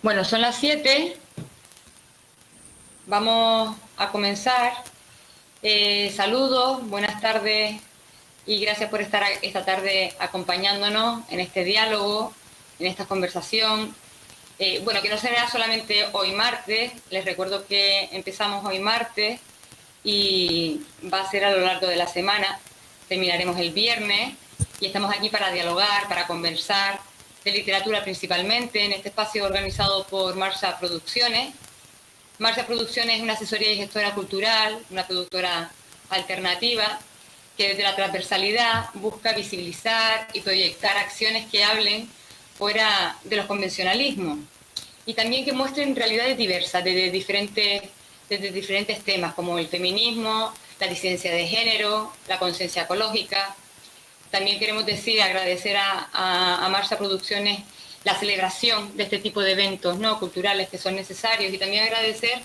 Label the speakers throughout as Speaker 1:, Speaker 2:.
Speaker 1: Bueno, son las 7. Vamos a comenzar. Saludos, buenas tardes y gracias por estar esta tarde acompañándonos en este diálogo, en esta conversación. Bueno, que no será solamente hoy martes, les recuerdo que empezamos hoy martes y va a ser a lo largo de la semana, terminaremos el viernes y estamos aquí para dialogar, para conversar de literatura principalmente, en este espacio organizado por Marsa Producciones. Marsa Producciones es una asesoría y gestora cultural, una productora alternativa que desde la transversalidad busca visibilizar y proyectar acciones que hablen fuera de los convencionalismos y también que muestren realidades diversas desde diferentes temas como el feminismo, la disidencia de género, la conciencia ecológica. También queremos agradecer a Marsa Producciones la celebración de este tipo de eventos, ¿no?, culturales que son necesarios, y también agradecer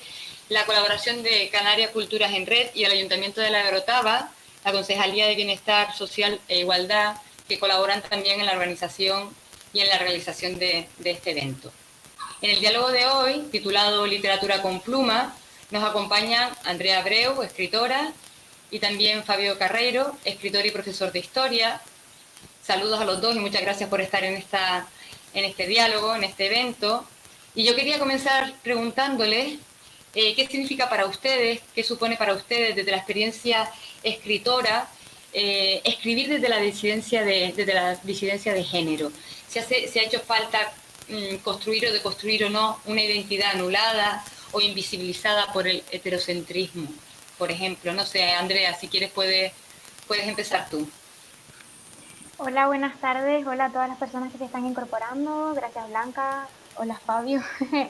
Speaker 1: la colaboración de Canarias Culturas en Red y el Ayuntamiento de La Orotava, la Concejalía de Bienestar Social e Igualdad, que colaboran también en la organización y en la realización de este evento. En el diálogo de hoy, titulado Literatura con pluma, nos acompañan Andrea Abreu, escritora, y también Fabio Carreiro, escritor y profesor de historia. Saludos a los dos y muchas gracias por estar en este diálogo, en este evento. Y yo quería comenzar preguntándoles qué significa para ustedes, qué supone para ustedes desde la experiencia escritora escribir desde la disidencia de género. Si ha hecho falta construir o deconstruir o no una identidad anulada o invisibilizada por el heterocentrismo, por ejemplo. No sé, Andrea, si quieres puedes empezar tú.
Speaker 2: Hola, buenas tardes. Hola a todas las personas que se están incorporando. Gracias, Blanca. Hola, Fabio.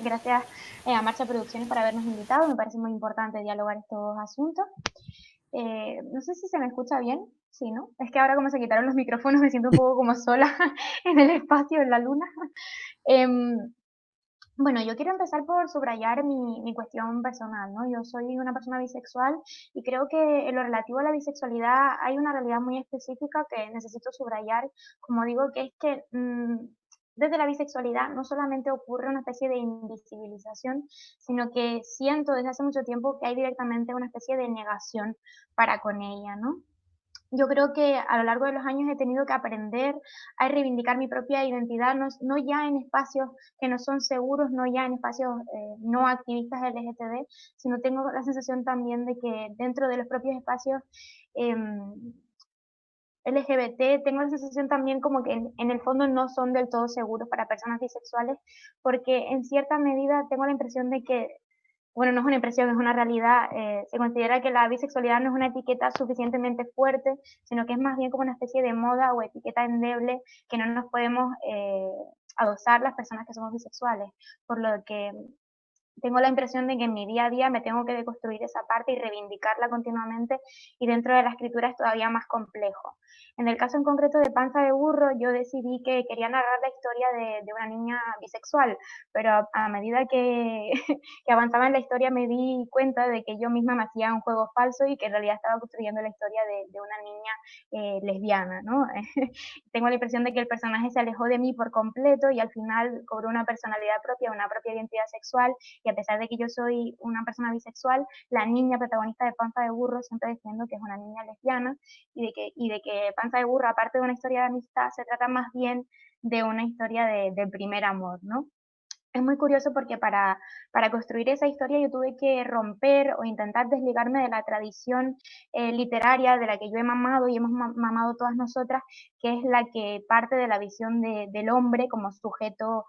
Speaker 2: Gracias a Marcha Producciones por habernos invitado. Me parece muy importante dialogar estos asuntos. No sé si se me escucha bien. Sí, ¿no? Es que ahora como se quitaron los micrófonos me siento un poco como sola en el espacio, en la luna. Em, bueno, yo quiero empezar por subrayar mi cuestión personal, ¿no? Yo soy una persona bisexual y creo que en lo relativo a la bisexualidad hay una realidad muy específica que necesito subrayar, como digo, que es que desde la bisexualidad no solamente ocurre una especie de invisibilización, sino que siento desde hace mucho tiempo que hay directamente una especie de negación para con ella, ¿no? Yo creo que a lo largo de los años he tenido que aprender a reivindicar mi propia identidad, no ya en espacios que no son seguros, no ya en espacios no activistas LGTB, sino tengo la sensación también de que dentro de los propios espacios LGBT, tengo la sensación también como que en el fondo no son del todo seguros para personas bisexuales, porque en cierta medida tengo la impresión de que bueno, no es una impresión, es una realidad. Se considera que la bisexualidad no es una etiqueta suficientemente fuerte, sino que es más bien como una especie de moda o etiqueta endeble que no nos podemos adosar las personas que somos bisexuales. Por lo que tengo la impresión de que en mi día a día me tengo que deconstruir esa parte y reivindicarla continuamente, y dentro de la escritura es todavía más complejo. En el caso en concreto de Panza de Burro, yo decidí que quería narrar la historia de una niña bisexual, pero a medida que, que avanzaba en la historia me di cuenta de que yo misma me hacía un juego falso y que en realidad estaba construyendo la historia de una niña lesbiana, ¿no? Tengo la impresión de que el personaje se alejó de mí por completo y al final cobró una personalidad propia, una propia identidad sexual, y a pesar de que yo soy una persona bisexual, la niña protagonista de Panza de Burro siempre defiendo que es una niña lesbiana, y de que Panza de Burro, aparte de una historia de amistad, se trata más bien de una historia de primer amor, ¿no? Es muy curioso porque para construir esa historia yo tuve que romper o intentar desligarme de la tradición literaria de la que yo he mamado y hemos mamado todas nosotras, que es la que parte de la visión del hombre como sujeto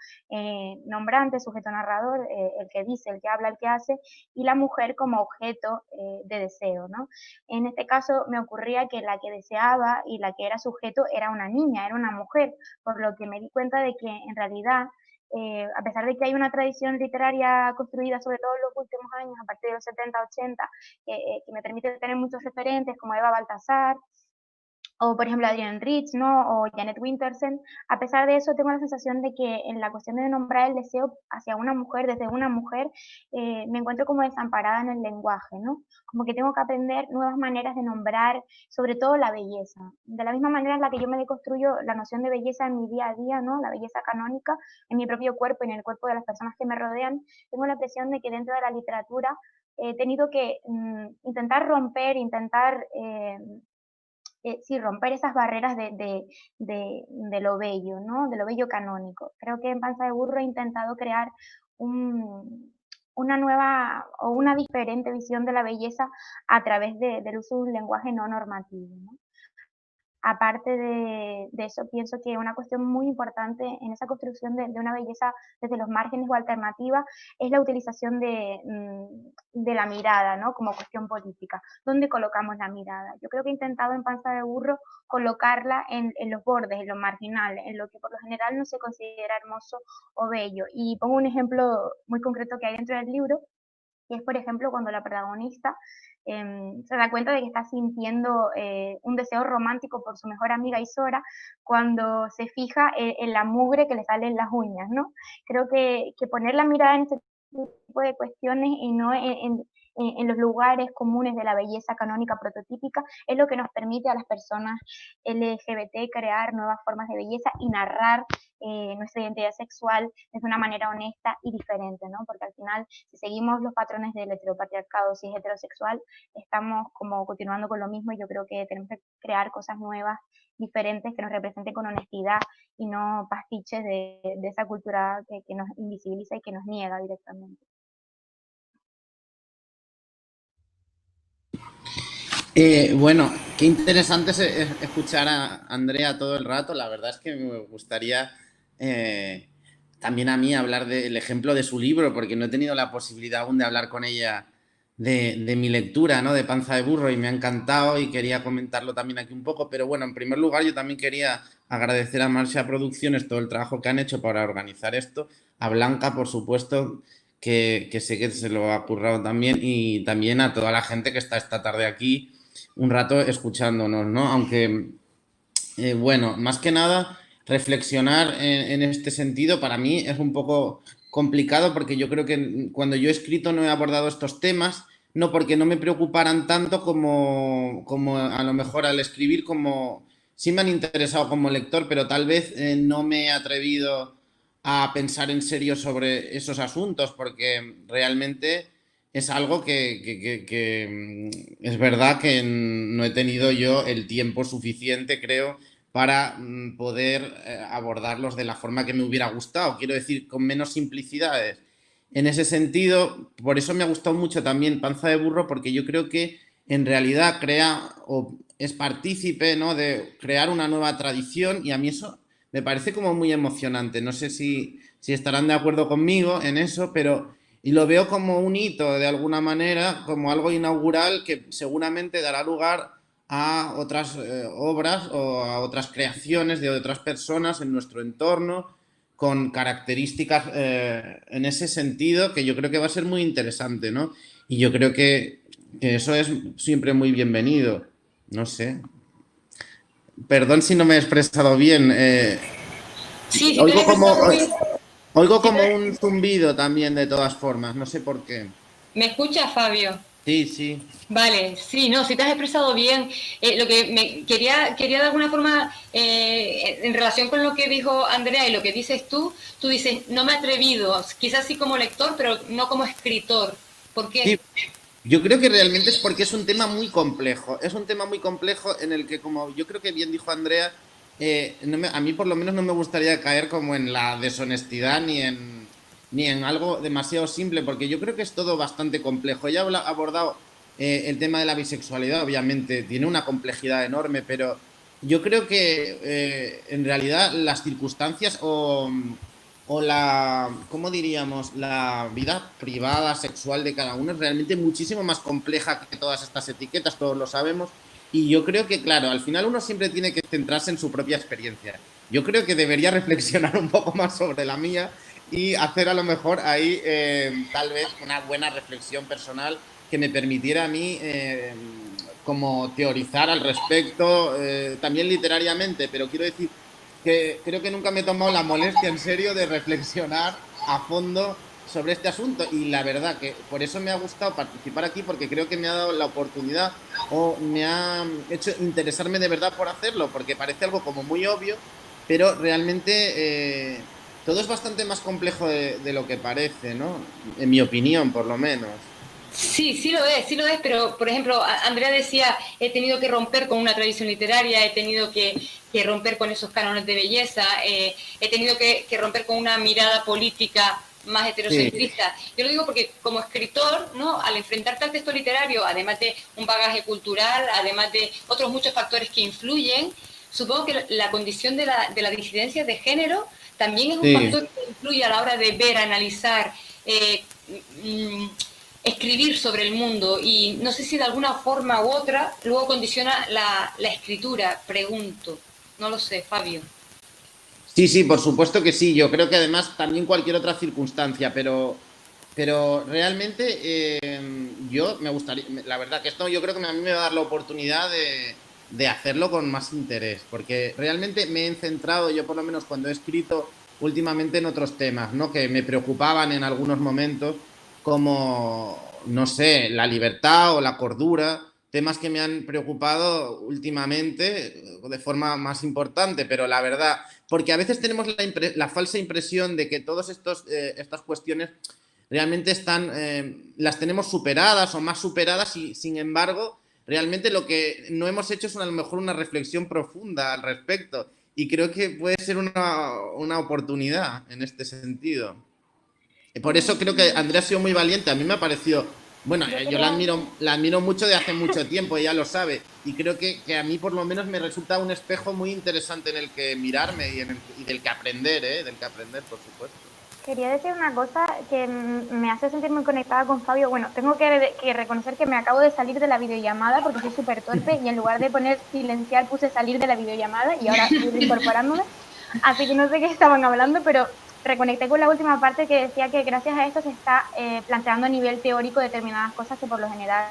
Speaker 2: nombrante, sujeto narrador, el que dice, el que habla, el que hace, y la mujer como objeto de deseo, ¿no? En este caso me ocurría que la que deseaba y la que era sujeto era una niña, era una mujer, por lo que me di cuenta de que en realidad a pesar de que hay una tradición literaria construida sobre todo en los últimos años, a partir de los 70, 80, que me permite tener muchos referentes como Eva Baltasar o por ejemplo Adrienne Rich, ¿no? O Janet Winterson. A pesar de eso, tengo la sensación de que en la cuestión de nombrar el deseo hacia una mujer, desde una mujer, me encuentro como desamparada en el lenguaje, ¿no? Como que tengo que aprender nuevas maneras de nombrar, sobre todo la belleza. De la misma manera en la que yo me deconstruyo la noción de belleza en mi día a día, ¿no? La belleza canónica, en mi propio cuerpo y en el cuerpo de las personas que me rodean, tengo la impresión de que dentro de la literatura he tenido que intentar romper, intentar sí, romper esas barreras de lo bello, ¿no? De lo bello canónico. Creo que en Panza de Burro he intentado crear una nueva o una diferente visión de la belleza a través del uso de un lenguaje no normativo, ¿no? Aparte de eso, pienso que una cuestión muy importante en esa construcción de una belleza desde los márgenes o alternativa es la utilización de la mirada, ¿no? Como cuestión política. ¿Dónde colocamos la mirada? Yo creo que he intentado en Panza de Burro colocarla en los bordes, en lo marginal, en lo que por lo general no se considera hermoso o bello. Y pongo un ejemplo muy concreto que hay dentro del libro, que es, por ejemplo, cuando la protagonista se da cuenta de que está sintiendo un deseo romántico por su mejor amiga Isora cuando se fija en la mugre que le sale en las uñas, ¿no? Creo que poner la mirada en este tipo de cuestiones y no en los lugares comunes de la belleza canónica prototípica es lo que nos permite a las personas LGBT crear nuevas formas de belleza y narrar nuestra identidad sexual de una manera honesta y diferente, ¿no? Porque al final, si seguimos los patrones del heteropatriarcado, si es heterosexual, estamos como continuando con lo mismo y yo creo que tenemos que crear cosas nuevas, diferentes, que nos representen con honestidad y no pastiches de esa cultura que nos invisibiliza y que nos niega directamente.
Speaker 3: Bueno, qué interesante escuchar a Andrea todo el rato. La verdad es que me gustaría también a mí hablar del ejemplo de su libro, porque no he tenido la posibilidad aún de hablar con ella de mi lectura, ¿no? De Panza de Burro, y me ha encantado y quería comentarlo también aquí un poco. Pero bueno, en primer lugar, yo también quería agradecer a Marcia Producciones todo el trabajo que han hecho para organizar esto. A Blanca, por supuesto, que sé que se lo ha currado también, y también a toda la gente que está esta tarde aquí un rato escuchándonos, ¿no? Aunque, bueno, más que nada, reflexionar en este sentido para mí es un poco complicado, porque yo creo que cuando yo he escrito no he abordado estos temas, no porque no me preocuparan tanto como a lo mejor al escribir, como sí me han interesado como lector, pero tal vez no me he atrevido a pensar en serio sobre esos asuntos, porque realmente es algo que es verdad que no he tenido yo el tiempo suficiente, creo, para poder abordarlos de la forma que me hubiera gustado. Quiero decir, con menos simplicidades. En ese sentido, por eso me ha gustado mucho también Panza de Burro, porque yo creo que en realidad crea o es partícipe, ¿no?, de crear una nueva tradición, y a mí eso me parece como muy emocionante. No sé si estarán de acuerdo conmigo en eso, pero y lo veo como un hito de alguna manera, como algo inaugural que seguramente dará lugar a otras obras o a otras creaciones de otras personas en nuestro entorno con características en ese sentido, que yo creo que va a ser muy interesante, ¿no? Y yo creo que eso es siempre muy bienvenido. No sé. Perdón si no me he expresado bien.
Speaker 1: Sí, si te has
Speaker 3: Oigo como,
Speaker 1: expresado bien.
Speaker 3: oigo
Speaker 1: si
Speaker 3: como
Speaker 1: te-
Speaker 3: un zumbido también de todas formas, no sé por qué.
Speaker 1: ¿Me escuchas, Fabio?
Speaker 3: Sí, sí.
Speaker 1: Vale, sí, no, si te has expresado bien. Lo que quería de alguna forma, en relación con lo que dijo Andrea y lo que dices tú dices, no me he atrevido, quizás sí como lector, pero no como escritor. ¿Por
Speaker 3: Sí,
Speaker 1: qué?
Speaker 3: yo creo que realmente es porque es un tema muy complejo. Es un tema muy complejo en el que, como yo creo que bien dijo Andrea, a mí por lo menos no me gustaría caer como en la deshonestidad ni en algo demasiado simple, porque yo creo que es todo bastante complejo. Ella ha abordado el tema de la bisexualidad, obviamente, tiene una complejidad enorme, pero yo creo que en realidad las circunstancias o la, ¿cómo diríamos? La vida privada, sexual de cada uno es realmente muchísimo más compleja que todas estas etiquetas, todos lo sabemos. Y yo creo que, claro, al final uno siempre tiene que centrarse en su propia experiencia. Yo creo que debería reflexionar un poco más sobre la mía y hacer a lo mejor ahí tal vez una buena reflexión personal que me permitiera a mí como teorizar al respecto, también literariamente, pero quiero decir que creo que nunca me he tomado la molestia en serio de reflexionar a fondo sobre este asunto, y la verdad que por eso me ha gustado participar aquí, porque creo que me ha dado la oportunidad o me ha hecho interesarme de verdad por hacerlo, porque parece algo como muy obvio, pero realmente todo es bastante más complejo de lo que parece, ¿no? En mi opinión, por lo menos.
Speaker 1: Sí, sí lo es, pero por ejemplo, Andrea decía, he tenido que romper con una tradición literaria, he tenido que romper con esos cánones de belleza, he tenido que romper con una mirada política más
Speaker 3: Sí,
Speaker 1: heterocentrista. Yo lo digo porque como escritor, ¿no? Al enfrentarte al texto literario, además de un bagaje cultural, además de otros muchos factores que influyen, supongo que la condición de la disidencia de género también es un
Speaker 3: sí.
Speaker 1: factor que influye a la hora de ver, analizar, eh, mm, escribir sobre el mundo, y no sé si de alguna forma u otra luego condiciona la escritura, pregunto. No lo sé, Fabio.
Speaker 3: Sí, sí, por supuesto que sí. Yo creo que además también cualquier otra circunstancia, pero realmente yo me gustaría, la verdad que esto yo creo que a mí me va a dar la oportunidad de hacerlo con más interés, porque realmente me he centrado, yo por lo menos cuando he escrito últimamente, en otros temas, ¿no? Que me preocupaban en algunos momentos, como, no sé, la libertad o la cordura, temas que me han preocupado últimamente de forma más importante, pero la verdad, porque a veces tenemos la falsa impresión de que todas estas cuestiones realmente las tenemos superadas o más superadas, y sin embargo, realmente lo que no hemos hecho es a lo mejor una reflexión profunda al respecto, y creo que puede ser una oportunidad en este sentido. Por eso creo que Andrea ha sido muy valiente. A mí me ha parecido, bueno,
Speaker 2: Yo
Speaker 3: yo
Speaker 2: creo,
Speaker 3: la admiro mucho de hace mucho tiempo, ella lo sabe, y creo que a mí por lo menos me resulta un espejo muy interesante en el que mirarme y del que aprender, ¿eh? Del que aprender, por supuesto.
Speaker 2: quería decir una cosa que me hace sentir muy conectada con Fabio. Bueno, tengo que reconocer que me acabo de salir de la videollamada porque soy súper torpe y en lugar de poner silenciar puse salir de la videollamada y ahora estoy reincorporándome. Así que no sé qué estaban hablando, pero reconecté con la última parte que decía que gracias a esto se está planteando a nivel teórico determinadas cosas que por lo general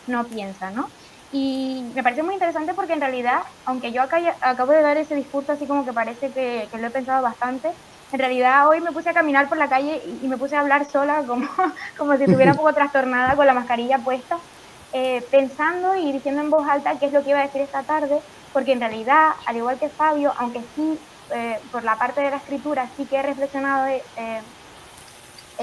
Speaker 2: no piensan, ¿no? Y me parece muy interesante porque en realidad, aunque yo acabo de dar ese discurso así como que parece que lo he pensado bastante, en realidad hoy me puse a caminar por la calle y me puse a hablar sola como, como si estuviera un poco trastornada con la mascarilla puesta, pensando y diciendo en voz alta qué es lo que iba a decir esta tarde, porque en realidad, al igual que Fabio, aunque sí, por la parte de la escritura sí que he reflexionado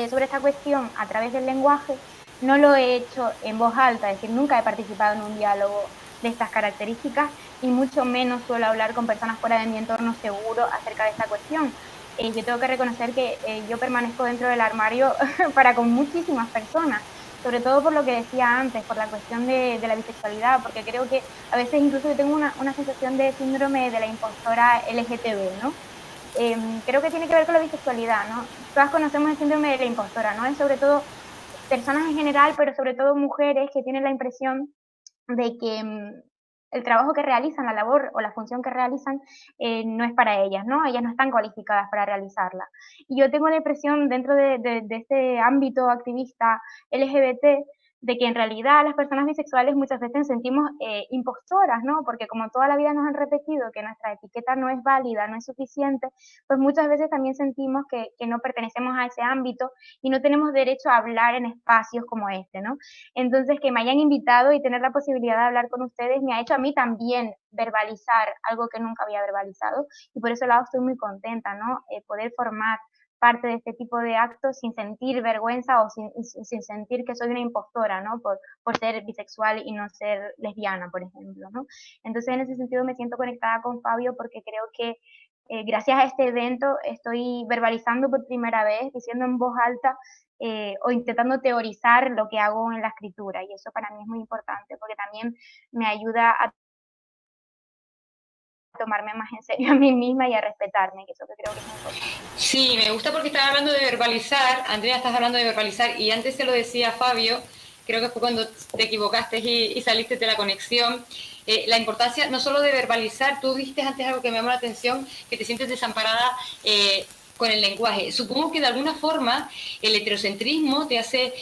Speaker 2: sobre esta cuestión a través del lenguaje, no lo he hecho en voz alta, es decir, nunca he participado en un diálogo de estas características y mucho menos suelo hablar con personas fuera de mi entorno seguro acerca de esta cuestión. Yo tengo que reconocer que yo permanezco dentro del armario para con muchísimas personas, sobre todo por lo que decía antes, por la cuestión de la bisexualidad, porque creo que a veces incluso yo tengo una sensación de síndrome de la impostora LGTB, ¿no? Creo que tiene que ver con la bisexualidad, ¿no? Todas conocemos el síndrome de la impostora, ¿no? Es sobre todo personas en general, pero sobre todo mujeres que tienen la impresión de que el trabajo que realizan, la labor o la función que realizan, no es para ellas, ¿no? Ellas no están cualificadas para realizarla. Y yo tengo la impresión dentro de este ámbito activista LGBT de que en realidad las personas bisexuales muchas veces sentimos impostoras, ¿no? Porque como toda la vida nos han repetido que nuestra etiqueta no es válida, no es suficiente, pues muchas veces también sentimos que no pertenecemos a ese ámbito y no tenemos derecho a hablar en espacios como este, ¿no? Entonces, que me hayan invitado y tener la posibilidad de hablar con ustedes me ha hecho a mí también verbalizar algo que nunca había verbalizado y por ese lado estoy muy contenta, ¿no? Poder formar parte de este tipo de actos sin sentir vergüenza o sin sentir que soy una impostora, ¿no? Por ser bisexual y no ser lesbiana, por ejemplo, ¿no? Entonces, en ese sentido me siento conectada con Fabio porque creo que gracias a este evento estoy verbalizando por primera vez, diciendo en voz alta o intentando teorizar lo que hago en la escritura. Y eso para mí es muy importante porque también me ayuda a tomarme más en serio a mí misma y a respetarme, que eso que creo que es muy importante.
Speaker 1: Sí, me gusta porque estás hablando de verbalizar, Andrea, estás hablando de verbalizar, y antes se lo decía Fabio, creo que fue cuando te equivocaste y saliste de la conexión, la importancia no solo de verbalizar, tú dijiste antes algo que me llamó la atención, que te sientes desamparada con el lenguaje. Supongo que de alguna forma el heterocentrismo te hace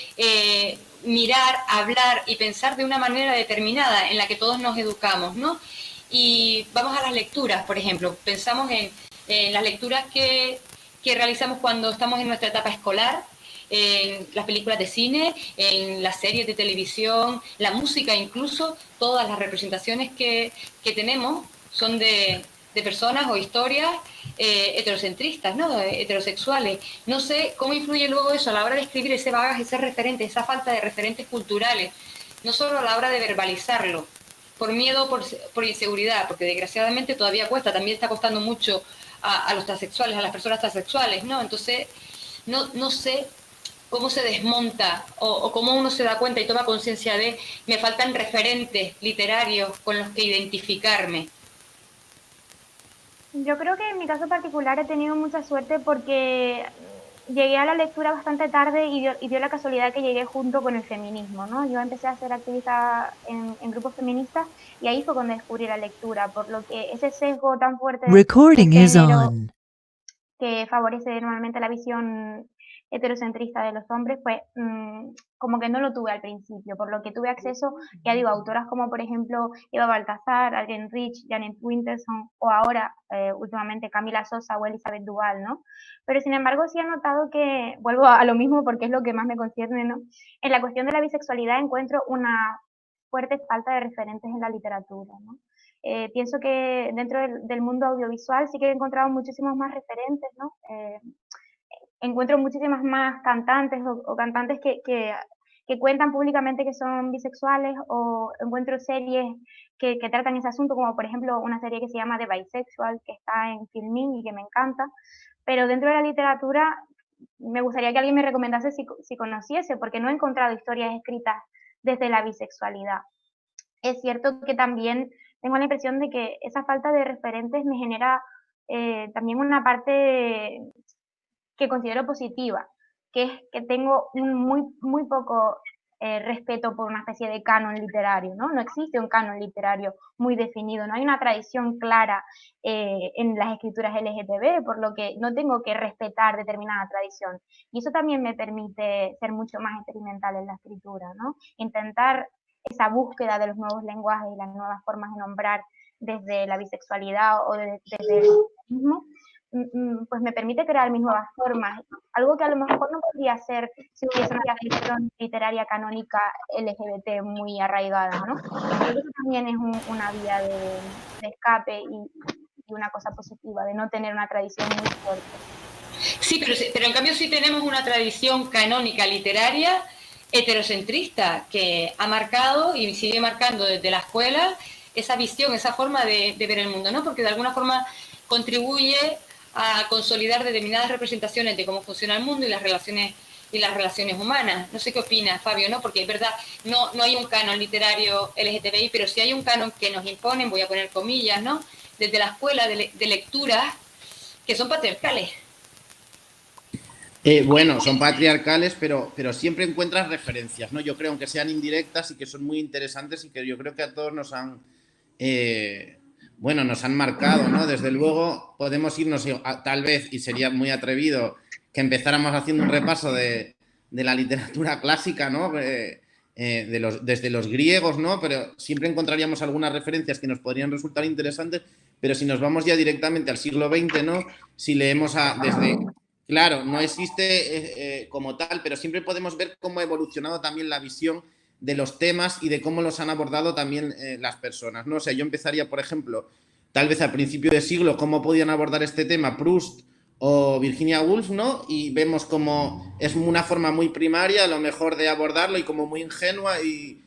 Speaker 1: mirar, hablar y pensar de una manera determinada en la que todos nos educamos, ¿no? Y vamos a las lecturas, por ejemplo. Pensamos en las lecturas que realizamos cuando estamos en nuestra etapa escolar, en las películas de cine, en las series de televisión, la música incluso, todas las representaciones que tenemos son de personas o historias heterocentristas, ¿no? Heterosexuales. No sé cómo influye luego eso a la hora de escribir ese bagaje, ese referente, esa falta de referentes culturales, no solo a la hora de verbalizarlo, por miedo, por inseguridad, porque desgraciadamente todavía cuesta, también está costando mucho a los transexuales, a las personas transexuales, ¿no? Entonces, no sé cómo se desmonta o cómo uno se da cuenta y toma conciencia de me faltan referentes literarios con los que identificarme.
Speaker 2: Yo creo que en mi caso particular he tenido mucha suerte porque llegué a la lectura bastante tarde y dio la casualidad que llegué junto con el feminismo, ¿no? Yo empecé a ser activista en grupos feministas y ahí fue cuando descubrí la lectura, por lo que ese sesgo tan fuerte de género que favorece normalmente la visión heterocentrista de los hombres, pues como que no lo tuve al principio, por lo que tuve acceso, ya digo, a autoras como por ejemplo Eva Baltasar, Adrienne Rich, Janet Winterson o ahora últimamente Camila Sosa o Elizabeth Duval, ¿no? Pero sin embargo sí he notado que, vuelvo a lo mismo porque es lo que más me concierne, ¿no? En la cuestión de la bisexualidad encuentro una fuerte falta de referentes en la literatura, ¿no? Pienso que dentro del mundo audiovisual sí que he encontrado muchísimos más referentes, ¿no? Encuentro muchísimas más cantantes o cantantes que cuentan públicamente que son bisexuales o encuentro series que tratan ese asunto, como por ejemplo una serie que se llama The Bisexual, que está en Filmin y que me encanta, pero dentro de la literatura me gustaría que alguien me recomendase si conociese, porque no he encontrado historias escritas desde la bisexualidad. Es cierto que también tengo la impresión de que esa falta de referentes me genera también una parte que considero positiva, que es que tengo un muy poco respeto por una especie de canon literario, ¿no? No existe un canon literario muy definido, no hay una tradición clara en las escrituras LGTB, por lo que no tengo que respetar determinada tradición. Y eso también me permite ser mucho más experimental en la escritura, ¿no? Intentar esa búsqueda de los nuevos lenguajes y las nuevas formas de nombrar desde la bisexualidad o desde el feminismo, pues me permite crear mis nuevas formas, algo que a lo mejor no podría ser si hubiese una tradición literaria canónica LGBT muy arraigada, ¿no? Creo que eso también es una vía de escape y una cosa positiva, de no tener una tradición muy fuerte.
Speaker 1: Sí, pero en cambio sí tenemos una tradición canónica literaria heterocentrista que ha marcado y sigue marcando desde la escuela esa visión, esa forma de ver el mundo, ¿no? Porque de alguna forma contribuye a consolidar determinadas representaciones de cómo funciona el mundo y las relaciones humanas. No sé qué opinas, Fabio, ¿no? Porque es verdad, no hay un canon literario LGTBI, pero sí hay un canon que nos imponen, voy a poner comillas, ¿no? Desde la escuela de lecturas que son patriarcales.
Speaker 3: Bueno, son patriarcales, pero siempre encuentras referencias, ¿no? Yo creo, aunque sean indirectas y que son muy interesantes y que yo creo que a todos nos han, nos han marcado, ¿no? Desde luego podemos irnos tal vez, y sería muy atrevido, que empezáramos haciendo un repaso de la literatura clásica, ¿no? Desde los griegos, ¿no? Pero siempre encontraríamos algunas referencias que nos podrían resultar interesantes, pero si nos vamos ya directamente al siglo XX, ¿no? Si leemos Claro, no existe como tal, pero siempre podemos ver cómo ha evolucionado también la visión de los temas y de cómo los han abordado también las personas, ¿no? O sea, yo empezaría, por ejemplo, tal vez al principio de siglo, cómo podían abordar este tema Proust o Virginia Woolf, ¿no? Y vemos como es una forma muy primaria, a lo mejor, de abordarlo y como muy ingenua y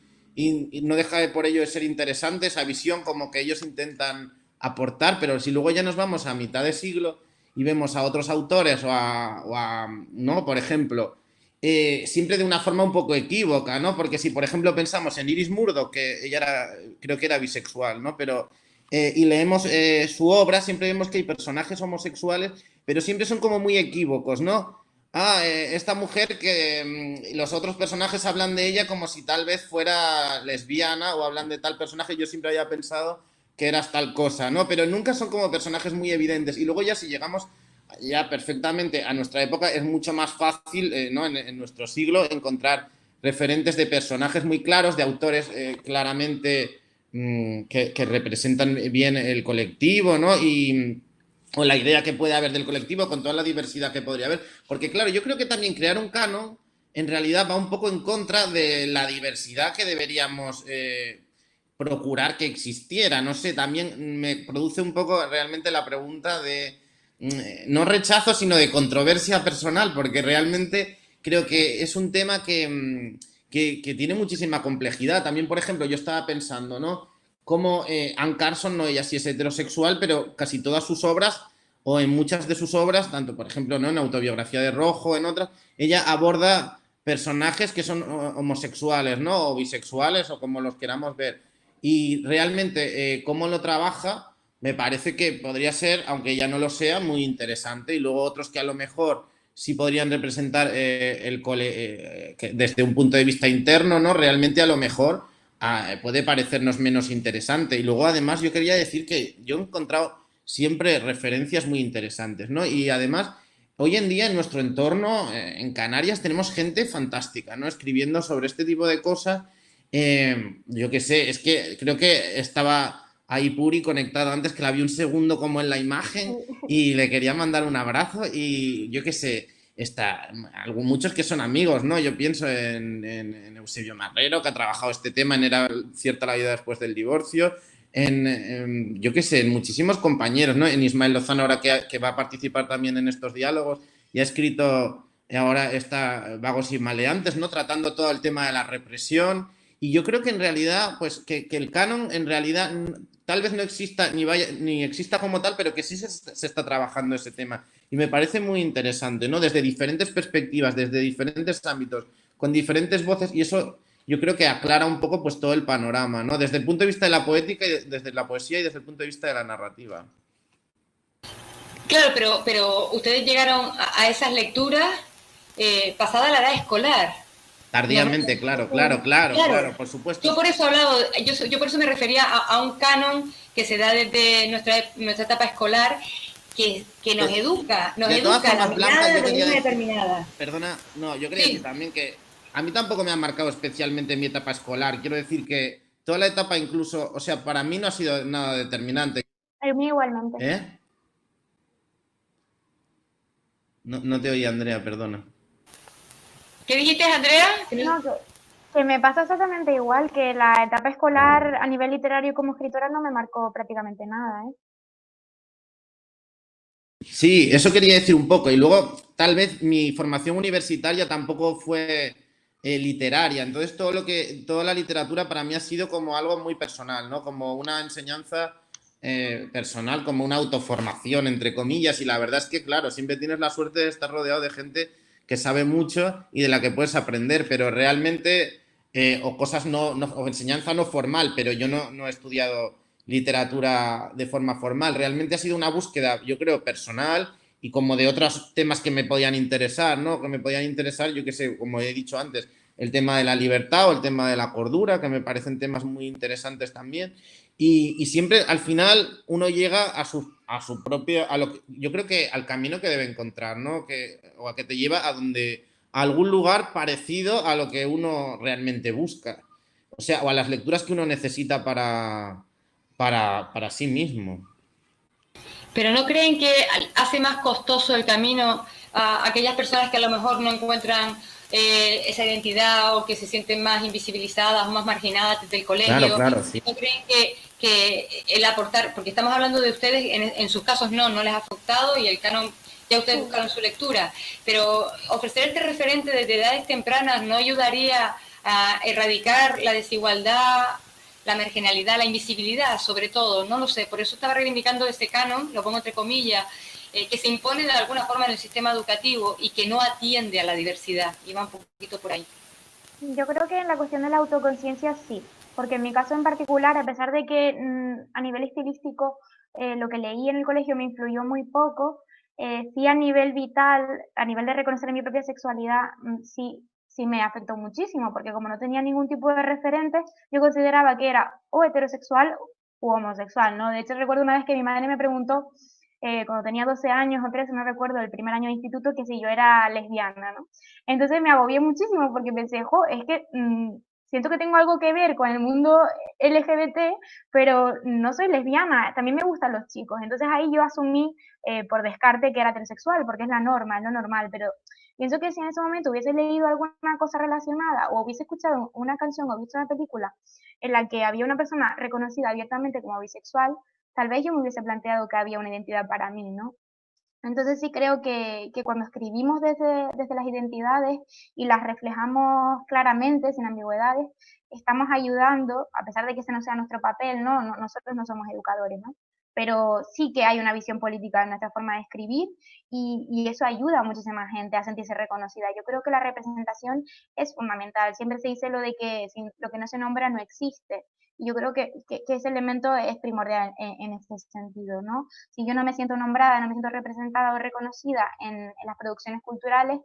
Speaker 3: no deja de por ello de ser interesante esa visión como que ellos intentan aportar, pero si luego ya nos vamos a mitad de siglo y vemos a otros autores ¿no? Por ejemplo, siempre de una forma un poco equívoca, ¿no? Porque si, por ejemplo, pensamos en Iris Murdoch, que ella creo que era bisexual, ¿no? Pero, y leemos su obra, siempre vemos que hay personajes homosexuales, pero siempre son como muy equívocos, ¿no? Esta mujer que los otros personajes hablan de ella como si tal vez fuera lesbiana o hablan de tal personaje, yo siempre había pensado que eras tal cosa, ¿no? Pero nunca son como personajes muy evidentes. Y luego ya si llegamos ya perfectamente, a nuestra época es mucho más fácil, ¿no? En nuestro siglo, encontrar referentes de personajes muy claros, de autores claramente que representan bien el colectivo, ¿no? O la idea que puede haber del colectivo con toda la diversidad que podría haber. Porque claro, yo creo que también crear un canon en realidad va un poco en contra de la diversidad que deberíamos procurar que existiera. No sé, también me produce un poco realmente la pregunta de no rechazo, sino de controversia personal, porque realmente creo que es un tema que tiene muchísima complejidad. También, por ejemplo, yo estaba pensando, ¿no? Como Anne Carson, no, ella sí es heterosexual, pero casi todas sus obras, o en muchas de sus obras, tanto por ejemplo, ¿no? En Autobiografía de Rojo, en otras, ella aborda personajes que son homosexuales, ¿no? O bisexuales, o como los queramos ver. Y realmente, cómo lo trabaja, me parece que podría ser, aunque ya no lo sea, muy interesante. Y luego otros que a lo mejor sí podrían representar desde un punto de vista interno, ¿no? Realmente a lo mejor puede parecernos menos interesante. Y luego además yo quería decir que yo he encontrado siempre referencias muy interesantes, ¿no? Y además, hoy en día en nuestro entorno, en Canarias, tenemos gente fantástica, ¿no? Escribiendo sobre este tipo de cosas. Yo qué sé, es que creo que estaba ahí Puri conectado antes, que la vi un segundo como en la imagen y le quería mandar un abrazo y yo qué sé, muchos que son amigos, ¿no? Yo pienso en Eusebio Marrero, que ha trabajado este tema en Era cierta la vida después del divorcio, yo qué sé, en muchísimos compañeros, ¿no? En Ismael Lozano ahora que va a participar también en estos diálogos y ha escrito ahora está Vagos y Maleantes, ¿no? Tratando todo el tema de la represión. Y yo creo que en realidad, pues que el canon en realidad tal vez no exista ni exista como tal, pero que sí se está trabajando ese tema. Y me parece muy interesante, ¿no? Desde diferentes perspectivas, desde diferentes ámbitos, con diferentes voces, y eso yo creo que aclara un poco pues todo el panorama, ¿no? Desde el punto de vista de la poética, y desde la poesía y desde el punto de vista de la narrativa.
Speaker 1: Claro, pero ustedes llegaron a esas lecturas pasada la edad escolar. No,
Speaker 3: Tardíamente, claro, claro, claro,
Speaker 1: claro,
Speaker 3: claro, por supuesto.
Speaker 1: yo por eso he hablado, yo por eso me refería a un canon que se da desde nuestra etapa escolar, que nos
Speaker 3: De todas
Speaker 1: educa a la
Speaker 3: formas, Blanca,
Speaker 1: mirada
Speaker 3: yo
Speaker 1: de
Speaker 3: quería
Speaker 1: una
Speaker 3: decir,
Speaker 1: determinada.
Speaker 3: perdona, no, yo quería decir
Speaker 1: Sí,
Speaker 3: también que a mí tampoco me ha marcado especialmente mi etapa escolar. Quiero decir que toda la etapa incluso, o sea, para mí no ha sido nada determinante.
Speaker 2: A mí igualmente.
Speaker 3: ¿Eh? No, no te oí, Andrea, perdona.
Speaker 1: ¿qué dijiste, Andrea?
Speaker 2: No, que me pasa exactamente igual, que la etapa escolar a nivel literario como escritora no me marcó prácticamente nada, ¿eh?
Speaker 3: Sí, eso quería decir un poco. Y luego, tal vez mi formación universitaria tampoco fue literaria. Entonces, toda la literatura para mí ha sido como algo muy personal, ¿no? Como una enseñanza personal, como una autoformación, entre comillas. Y la verdad es que, claro, siempre tienes la suerte de estar rodeado de gente que sabe mucho y de la que puedes aprender, pero realmente, o cosas o enseñanza no formal, pero yo no he estudiado literatura de forma formal. Realmente ha sido una búsqueda, yo creo, personal y como de otros temas que me podían interesar, ¿no? Que me podían interesar, yo qué sé, como he dicho antes, el tema de la libertad o el tema de la cordura, que me parecen temas muy interesantes también. Y siempre al final uno llega a su propio, yo creo que al camino que debe encontrar, ¿no? O a que te lleva a algún lugar parecido a lo que uno realmente busca. O sea, o a las lecturas que uno necesita para sí mismo.
Speaker 1: Pero ¿no creen que hace más costoso el camino a aquellas personas que a lo mejor no encuentran esa identidad o que se sienten más invisibilizadas o más marginadas desde el
Speaker 3: Claro,
Speaker 1: colegio?
Speaker 3: claro, sí.
Speaker 1: ¿No creen que el aportar, porque estamos hablando de ustedes, en sus casos no les ha afectado y el canon ya ustedes buscaron su lectura, pero ofrecer este referente desde edades tempranas no ayudaría a erradicar la desigualdad, la marginalidad, la invisibilidad, sobre todo, no lo sé, por eso estaba reivindicando ese canon, lo pongo entre comillas, que se impone de alguna forma en el sistema educativo y que no atiende a la diversidad, y va un poquito por ahí.
Speaker 2: Yo creo que en la cuestión de la autoconciencia sí, porque en mi caso en particular, a pesar de que a nivel estilístico lo que leí en el colegio me influyó muy poco, sí a nivel vital, a nivel de reconocer mi propia sexualidad, sí me afectó muchísimo, porque como no tenía ningún tipo de referente, yo consideraba que era o heterosexual u homosexual, ¿no? De hecho, recuerdo una vez que mi madre me preguntó cuando tenía 12 años o 13, no recuerdo, el primer año de instituto, que si yo era lesbiana, ¿no? Entonces me agobié muchísimo porque pensé, jo, es que siento que tengo algo que ver con el mundo LGBT, pero no soy lesbiana, también me gustan los chicos. Entonces ahí yo asumí por descarte que era heterosexual, porque es la norma, es lo normal, pero pienso que si en ese momento hubiese leído alguna cosa relacionada o hubiese escuchado una canción o visto una película en la que había una persona reconocida abiertamente como bisexual, tal vez yo me hubiese planteado que había una identidad para mí, ¿no? Entonces sí creo que cuando escribimos desde las identidades y las reflejamos claramente, sin ambigüedades, estamos ayudando, a pesar de que ese no sea nuestro papel, ¿no? Nosotros no somos educadores, ¿no? Pero sí que hay una visión política en nuestra forma de escribir y eso ayuda a muchísima gente a sentirse reconocida. Yo creo que la representación es fundamental. Siempre se dice lo de que lo que no se nombra no existe. Y yo creo que ese elemento es primordial en este sentido, ¿no? Si yo no me siento nombrada, no me siento representada o reconocida en las producciones culturales,